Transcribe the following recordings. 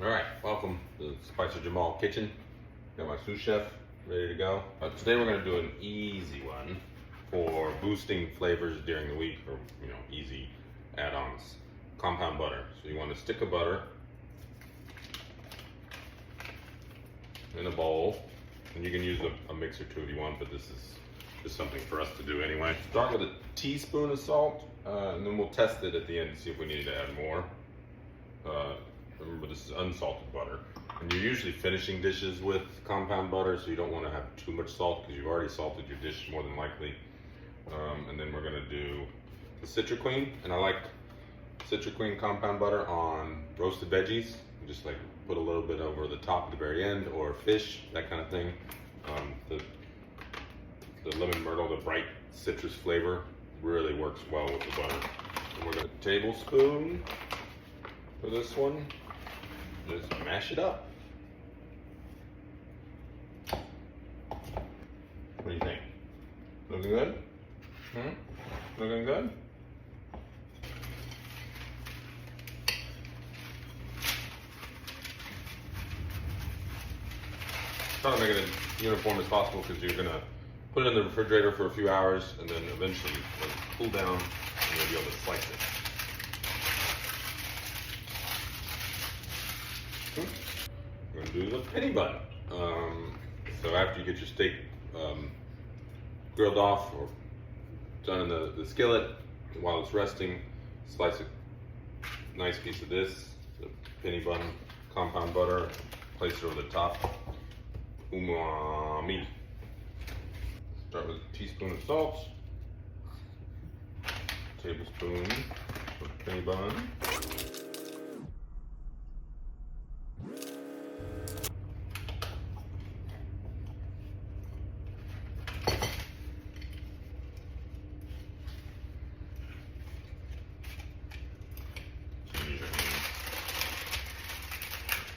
All right, welcome to the Spicer Jamal kitchen. Got my sous chef ready to go. Today we're gonna do an easy one for boosting flavors during the week, or easy add-ons. Compound butter. So you want a stick of butter in a bowl, and you can use a mixer too if you want, but this is just something for us to do anyway. Start with a teaspoon of salt, and then we'll test it at the end to see if we need to add more. Remember, this is unsalted butter. And you're usually finishing dishes with compound butter, so you don't want to have too much salt because you've already salted your dish more than likely. And then we're gonna do the Citra Queen, and I like Citra Queen compound butter on roasted veggies. Just like put a little bit over the top at the very end, or fish, that kind of thing. The lemon myrtle, the bright citrus flavor, really works well with the butter. And we're gonna tablespoon for this one. Just mash it up. What do you think? Looking good? Looking good? Try to make it as uniform as possible because you're gonna put it in the refrigerator for a few hours, and then eventually let it cool down and you'll be able to slice it. We're gonna do the Penny Bun. So after you get your steak grilled off or done in the skillet, while it's resting, slice a nice piece of this, the Penny Bun compound butter, place it over the top. Umami. Start with a teaspoon of salt, tablespoon of Penny Bun,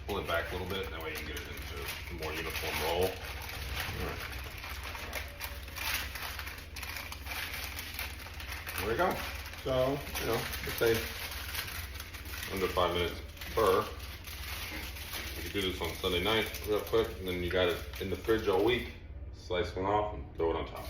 pull it back a little bit, that way you can get it into a more uniform roll. Right. There we go. So, let's say under 5 minutes per. You can do this on Sunday night real quick, and then you got it in the fridge all week. Slice one off and throw it on top.